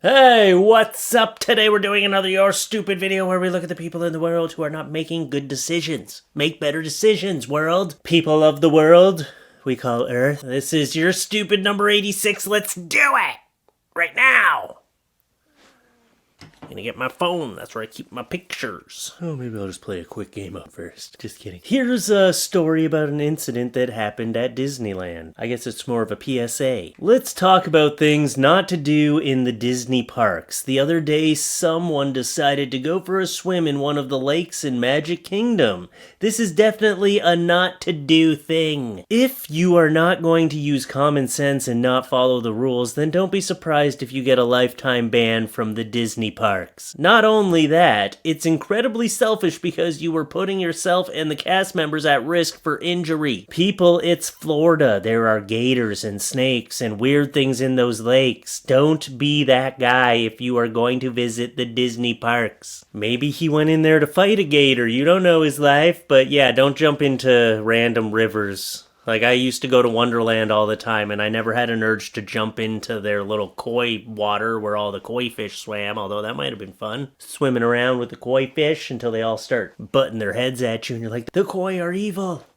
Hey, what's up? Today we're doing another Your Stupid video where we look at the people in the world who are not making good decisions. Make better decisions, world. People of the world we call Earth. This is Your Stupid number 86. Let's do it! Right now! I'm gonna get my phone. That's where I keep my pictures. Oh, maybe I'll just play a quick game up first. Just kidding. Here's a story about an incident that happened at Disneyland. I guess it's more of a PSA. Let's talk about things not to do in the Disney parks. The other day, someone decided to go for a swim in one of the lakes in Magic Kingdom. This is definitely a not to do thing. If you are not going to use common sense and not follow the rules, then don't be surprised if you get a lifetime ban from the Disney parks. Not only that, it's incredibly selfish because you were putting yourself and the cast members at risk for injury. People, it's Florida. There are gators and snakes and weird things in those lakes. Don't be that guy if you are going to visit the Disney parks. Maybe he went in there to fight a gator. You don't know his life, but yeah, don't jump into random rivers. Like, I used to go to Wonderland all the time, and I never had an urge to jump into their little koi water where all the koi fish swam, although that might have been fun. Swimming around with the koi fish until they all start butting their heads at you, and you're like, the koi are evil.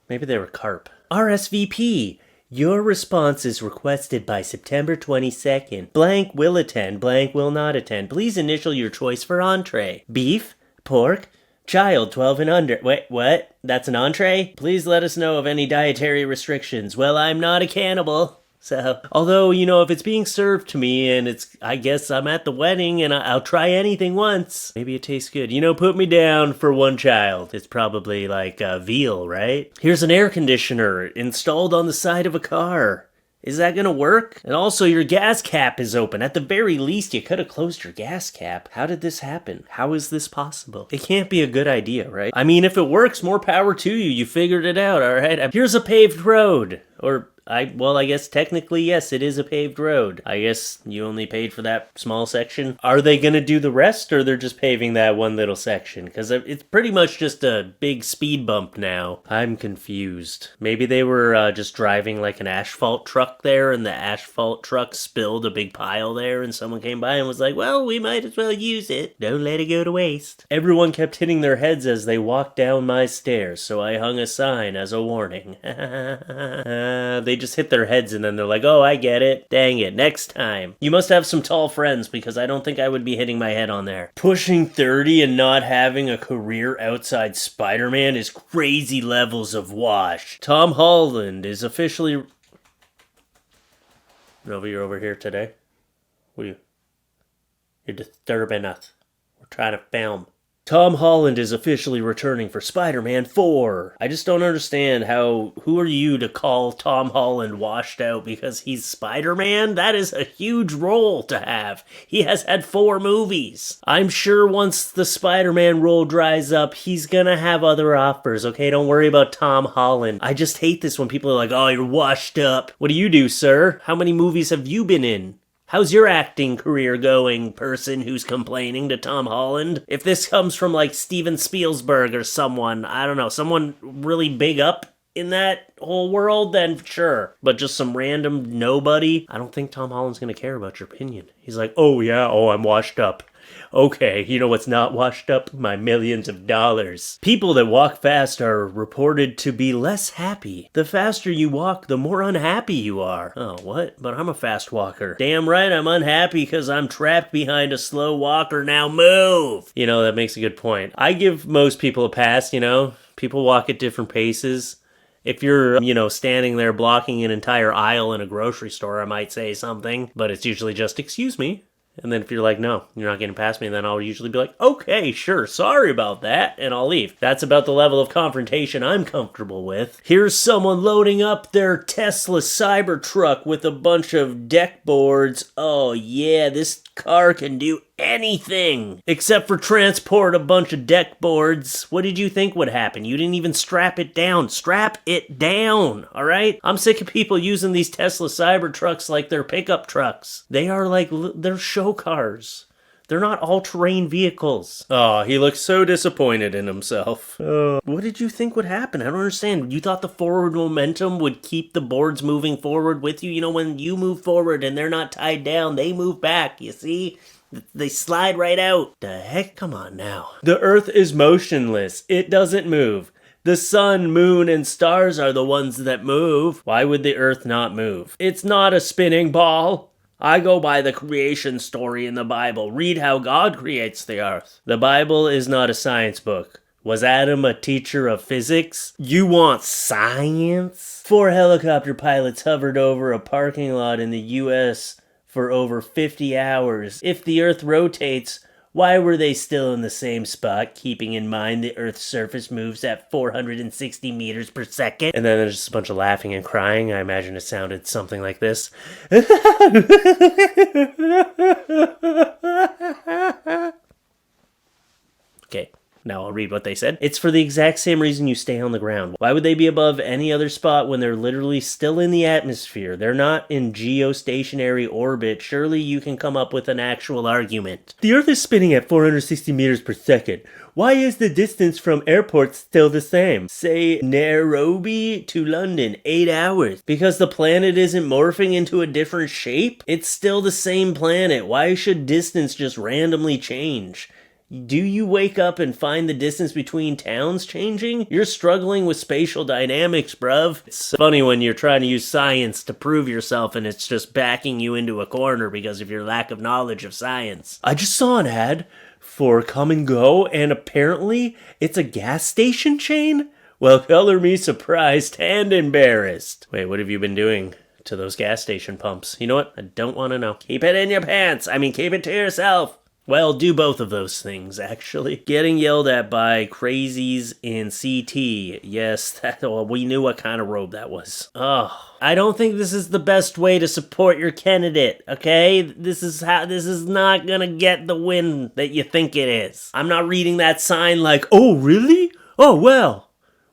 Maybe they were carp. RSVP. Your response is requested by September 22nd. Blank will attend, blank will not attend. Please initial your choice for entree. Beef, pork, child 12 and under. Wait, what? That's an entree? Please let us know of any dietary restrictions. Well, I'm not a cannibal. So, although, you know, if it's being served to me and I guess I'm at the wedding and I'll try anything once. Maybe it tastes good. You know, put me down for one child. It's probably like veal, right? Here's an air conditioner installed on the side of a car. Is that gonna work? And also, your gas cap is open. At the very least, you could have closed your gas cap. How did this happen? How is this possible? It can't be a good idea, right? I mean, if it works, more power to you. You figured it out, all right? Here's a paved road. Or, I guess technically, yes, it is a paved road. I guess you only paid for that small section. Are they gonna do the rest, or they're just paving that one little section? Because it's pretty much just a big speed bump now. I'm confused. Maybe they were just driving like an asphalt truck there, and the asphalt truck spilled a big pile there, and someone came by and was like, well, we might as well use it. Don't let it go to waste. Everyone kept hitting their heads as they walked down my stairs, so I hung a sign as a warning. They just hit their heads and then they're like, oh, I get it. Dang it, next time. You must have some tall friends because I don't think I would be hitting my head on there. Pushing 30 and not having a career outside Spider-Man is crazy levels of wash. Tom Holland is officially... Nova, you're over here today? You're disturbing us. We're trying to film. Tom Holland is officially returning for Spider-Man 4. I just don't understand who are you to call Tom Holland washed out because he's Spider-Man? That is a huge role to have. He has had 4 movies. I'm sure once the Spider-Man role dries up, he's gonna have other offers, okay? Don't worry about Tom Holland. I just hate this when people are like, oh, you're washed up. What do you do, sir? How many movies have you been in? How's your acting career going, person who's complaining to Tom Holland? If this comes from like Steven Spielberg or someone, I don't know, someone really big up in that whole world, then sure. But just some random nobody, I don't think Tom Holland's gonna care about your opinion. He's like, oh yeah, I'm washed up. Okay, you know what's not washed up? My millions of dollars. People that walk fast are reported to be less happy. The faster you walk, the more unhappy you are. Oh, what? But I'm a fast walker. Damn right I'm unhappy because I'm trapped behind a slow walker. Now move! You know, that makes a good point. I give most people a pass, you know? People walk at different paces. If you're, standing there blocking an entire aisle in a grocery store, I might say something. But it's usually just, excuse me. And then if you're like, no, you're not getting past me, then I'll usually be like, okay, sure, sorry about that, and I'll leave. That's about the level of confrontation I'm comfortable with. Here's someone loading up their Tesla Cybertruck with a bunch of deck boards. Oh yeah, this car can do anything except for transport a bunch of deck boards. What did you think would happen? You didn't even strap it down. Strap it down, all right? I'm sick of people using these Tesla Cybertrucks like they're pickup trucks. They are like, they're show cars. They're not all-terrain vehicles. Oh, he looks so disappointed in himself. What did you think would happen? I don't understand. You thought the forward momentum would keep the boards moving forward with you? You know, when you move forward and they're not tied down, they move back, you see? They slide right out. The heck? Come on now. The Earth is motionless. It doesn't move. The sun, moon, and stars are the ones that move. Why would the Earth not move? It's not a spinning ball. I go by the creation story in the Bible. Read how God creates the Earth. The Bible is not a science book. Was Adam a teacher of physics? You want science? 4 helicopter pilots hovered over a parking lot in the U.S. for over 50 hours. If the Earth rotates, why were they still in the same spot, keeping in mind the Earth's surface moves at 460 meters per second? And then there's just a bunch of laughing and crying. I imagine it sounded something like this. Okay. Now I'll read what they said. It's for the exact same reason you stay on the ground. Why would they be above any other spot when they're literally still in the atmosphere? They're not in geostationary orbit. Surely you can come up with an actual argument. The Earth is spinning at 460 meters per second. Why is the distance from airports still the same? Say Nairobi to London, 8 hours. Because the planet isn't morphing into a different shape? It's still the same planet. Why should distance just randomly change? Do you wake up and find the distance between towns changing? You're struggling with spatial dynamics, bruv. It's funny when you're trying to use science to prove yourself and it's just backing you into a corner because of your lack of knowledge of science. I just saw an ad for Come and Go, and apparently it's a gas station chain? Well, color me surprised and embarrassed. Wait, what have you been doing to those gas station pumps? You know what? I don't want to know. Keep it in your pants. Keep it to yourself. Well, do both of those things, actually. Getting yelled at by crazies in CT. Yes, we knew what kind of robe that was. Oh, I don't think this is the best way to support your candidate, okay? This is not gonna get the win that you think it is. I'm not reading that sign like, oh, really? Oh, well.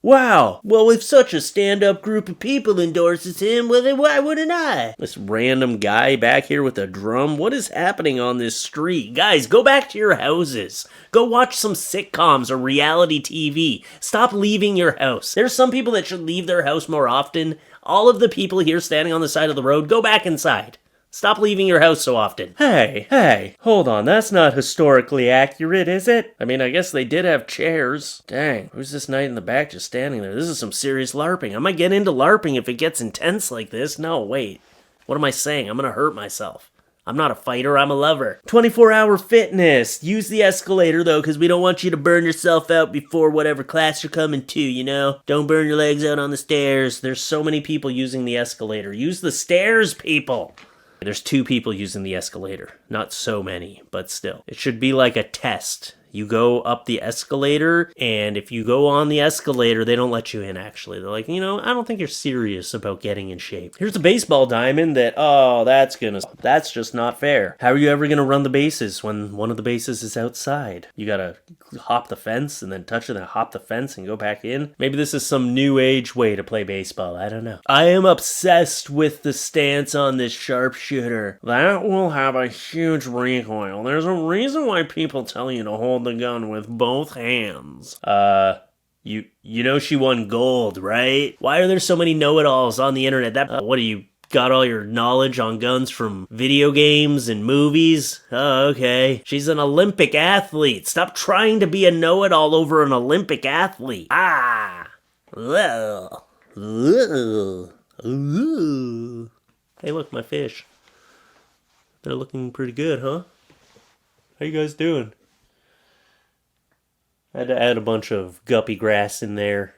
Wow. Well, if such a stand-up group of people endorses him, well, then why wouldn't I? This random guy back here with a drum. What is happening on this street? Guys, go back to your houses. Go watch some sitcoms or reality TV. Stop leaving your house. There's some people that should leave their house more often. All of the people here standing on the side of the road, go back inside. Stop leaving your house so often. Hey, hold on, that's not historically accurate, is it? I guess they did have chairs. Dang, who's this knight in the back just standing there? This is some serious LARPing. I might get into LARPing if it gets intense like this. No, wait. What am I saying? I'm gonna hurt myself. I'm not a fighter, I'm a lover. 24-hour fitness. Use the escalator, though, because we don't want you to burn yourself out before whatever class you're coming to, you know? Don't burn your legs out on the stairs. There's so many people using the escalator. Use the stairs, people. There's 2 people using the escalator. Not so many, but still. It should be like a test. You go up the escalator, and if you go on the escalator, they don't let you in, actually. They're like, I don't think you're serious about getting in shape. Here's a baseball diamond that, that's just not fair. How are you ever gonna run the bases when one of the bases is outside? You gotta hop the fence and then touch it and hop the fence and go back in? Maybe this is some new age way to play baseball. I don't know. I am obsessed with the stance on this sharpshooter. That will have a huge recoil. There's a reason why people tell you to hold the gun with both hands. You know she won gold, right? Why are there so many know-it-alls on the internet? What do you got all your knowledge on guns from video games and movies? Oh, okay. She's an Olympic athlete. Stop trying to be a know-it-all over an Olympic athlete. Ah. Well. Ooh. Hey, look, my fish. They're looking pretty good, huh? How you guys doing? I had to add a bunch of guppy grass in there.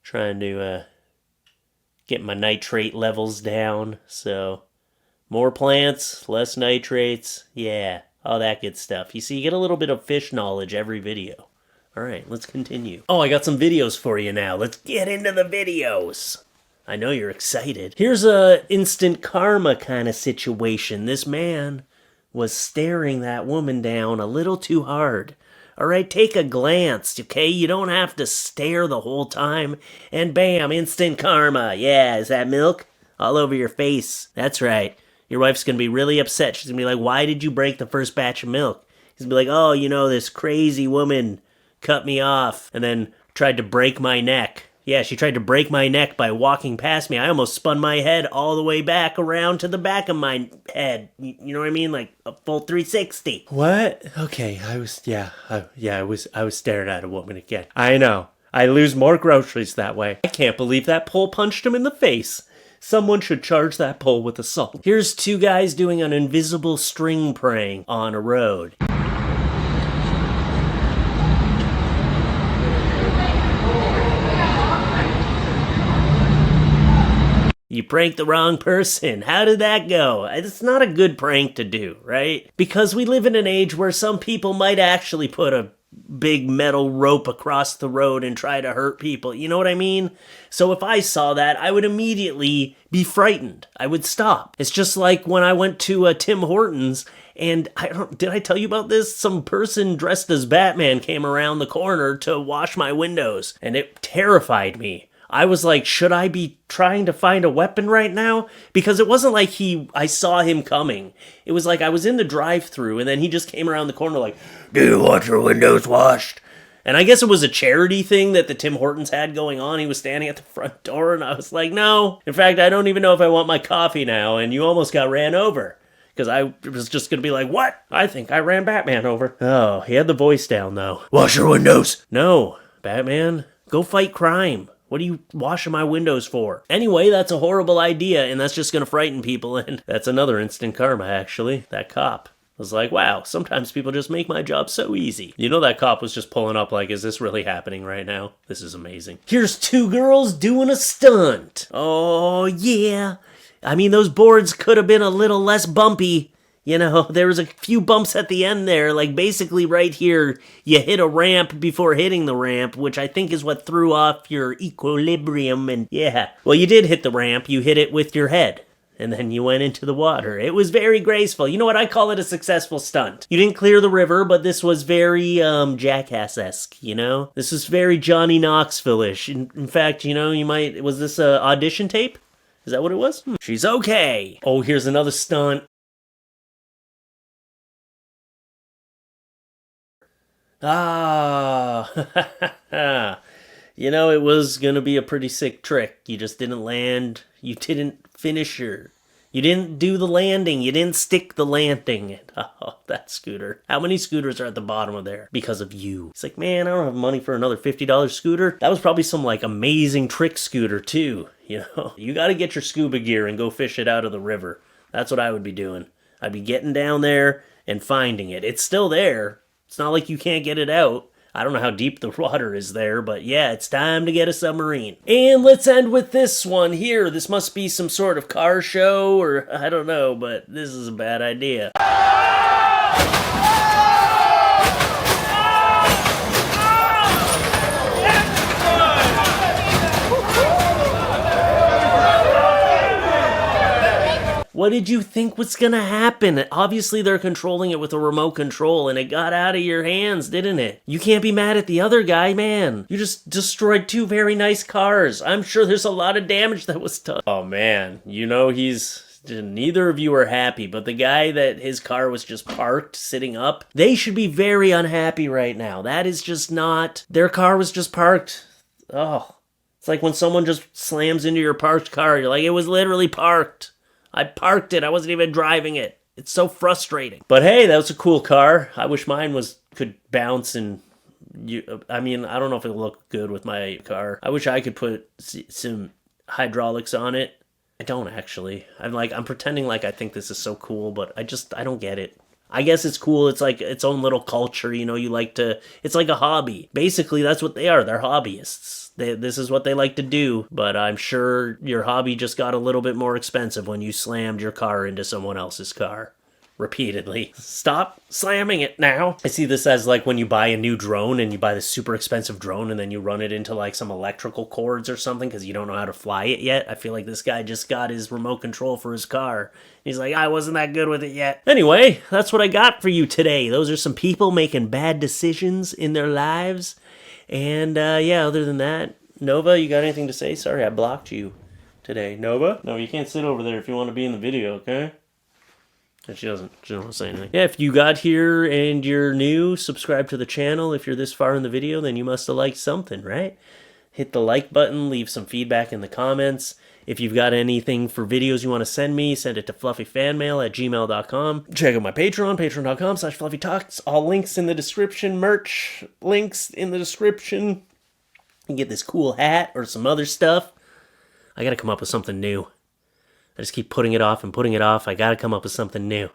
Trying to get my nitrate levels down. So, more plants, less nitrates. Yeah, all that good stuff. You see, you get a little bit of fish knowledge every video. Alright, let's continue. Oh, I got some videos for you now. Let's get into the videos. I know you're excited. Here's a instant karma kind of situation. This man was staring that woman down a little too hard. Alright, take a glance, okay? You don't have to stare the whole time. And bam, instant karma. Yeah, is that milk? All over your face. That's right. Your wife's gonna be really upset. She's gonna be like, why did you break the first batch of milk? He's gonna be like, oh, you know, this crazy woman cut me off and then tried to break my neck. Yeah, she tried to break my neck by walking past me. I almost spun my head all the way back around to the back of my head. You know what I mean? Like a full 360. What? Okay, I was staring at a woman again. I know. I lose more groceries that way. I can't believe that pole punched him in the face. Someone should charge that pole with assault. Here's two guys doing an invisible string prank on a road. You pranked the wrong person. How did that go? It's not a good prank to do, right? Because we live in an age where some people might actually put a big metal rope across the road and try to hurt people. You know what I mean? So if I saw that, I would immediately be frightened. I would stop. It's just like when I went to Tim Hortons and did I tell you about this? Some person dressed as Batman came around the corner to wash my windows and it terrified me. I was like, should I be trying to find a weapon right now? Because it wasn't like I saw him coming. It was like I was in the drive-thru and then he just came around the corner like, do you want your windows washed? And I guess it was a charity thing that the Tim Hortons had going on. He was standing at the front door and I was like, no. In fact, I don't even know if I want my coffee now. And you almost got ran over. Because I was just going to be like, what? I think I ran Batman over. Oh, he had the voice down though. Wash your windows. No, Batman, go fight crime. What are you washing my windows for? Anyway, that's a horrible idea, and that's just gonna frighten people, and that's another instant karma, actually. That cop was like, wow, sometimes people just make my job so easy. You know that cop was just pulling up like, is this really happening right now? This is amazing. Here's two girls doing a stunt. Oh, yeah. I mean, those boards could have been a little less bumpy. You know, there was a few bumps at the end there, like basically right here, you hit a ramp before hitting the ramp, which I think is what threw off your equilibrium, and yeah. Well, you did hit the ramp, you hit it with your head, and then you went into the water. It was very graceful. You know what, I call it a successful stunt. You didn't clear the river, but this was very, Jackass-esque, you know? This is very Johnny Knoxville-ish. In fact, you know, was this a audition tape? Is that what it was? She's okay. Oh, here's another stunt. Ah, you know, it was gonna be a pretty sick trick. You just didn't land. You didn't finish you didn't do the landing. You didn't stick the landing. Oh, that scooter. How many scooters are at the bottom of there? Because of you. It's like, man, I don't have money for another $50 scooter. That was probably some like amazing trick scooter too. You know, you gotta get your scuba gear and go fish it out of the river. That's what I would be doing. I'd be getting down there and finding it. It's still there. It's not like you can't get it out. I don't know how deep the water is there, but yeah, it's time to get a submarine. And let's end with this one here. This must be some sort of car show, or I don't know, but this is a bad idea. What did you think was gonna happen? Obviously they're controlling it with a remote control and it got out of your hands, didn't it? You can't be mad at the other guy, man. You just destroyed two very nice cars. I'm sure there's a lot of damage that was done. Oh man, you know neither of you are happy, but the guy that his car was just parked, sitting up, they should be very unhappy right now. That is just not, their car was just parked. Oh, it's like when someone just slams into your parked car, you're like, it was literally parked. I parked it. I wasn't even driving it. It's so frustrating. But hey, that was a cool car. I wish mine could bounce and I mean, I don't know if it'll look good with my car. I wish I could put some hydraulics on it. I don't actually. I'm pretending like I think this is so cool, but I don't get it. I guess it's cool. It's like its own little culture, you know, it's like a hobby. Basically, that's what they are. They're hobbyists. This is what they like to do, but I'm sure your hobby just got a little bit more expensive when you slammed your car into someone else's car repeatedly. Stop slamming it now. I see this as like when you buy a new drone and you buy this super expensive drone and then you run it into like some electrical cords or something because you don't know how to fly it yet. I feel like this guy just got his remote control for his car. He's like, I wasn't that good with it yet. Anyway, that's what I got for you today. Those are some people making bad decisions in their lives. And yeah, other than that, Nova, you got anything to say? Sorry, I blocked you today. Nova? No, you can't sit over there if you want to be in the video, okay? She doesn't want to say anything. Yeah, if you got here and you're new, subscribe to the channel. If you're this far in the video, then you must have liked something, right? Hit the like button, leave some feedback in the comments. If you've got anything for videos you want to send me, send it to FLuffeeFanmail@gmail.com. Check out my Patreon, patreon.com/FLuffeeTalks. All links in the description, merch links in the description. You can get this cool hat or some other stuff. I gotta come up with something new. I just keep putting it off and putting it off. I gotta come up with something new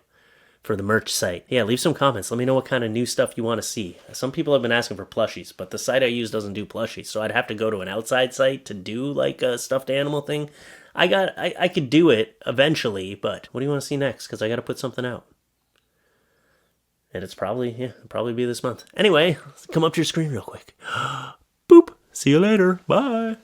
for the merch site. Yeah, leave some comments. Let me know what kind of new stuff you want to see. Some people have been asking for plushies, but the site I use doesn't do plushies, so I'd have to go to an outside site to do like a stuffed animal thing. I could do it eventually, but what do you want to see next? Because I gotta put something out. And it'll probably be this month. Anyway, come up to your screen real quick. Boop. See you later. Bye.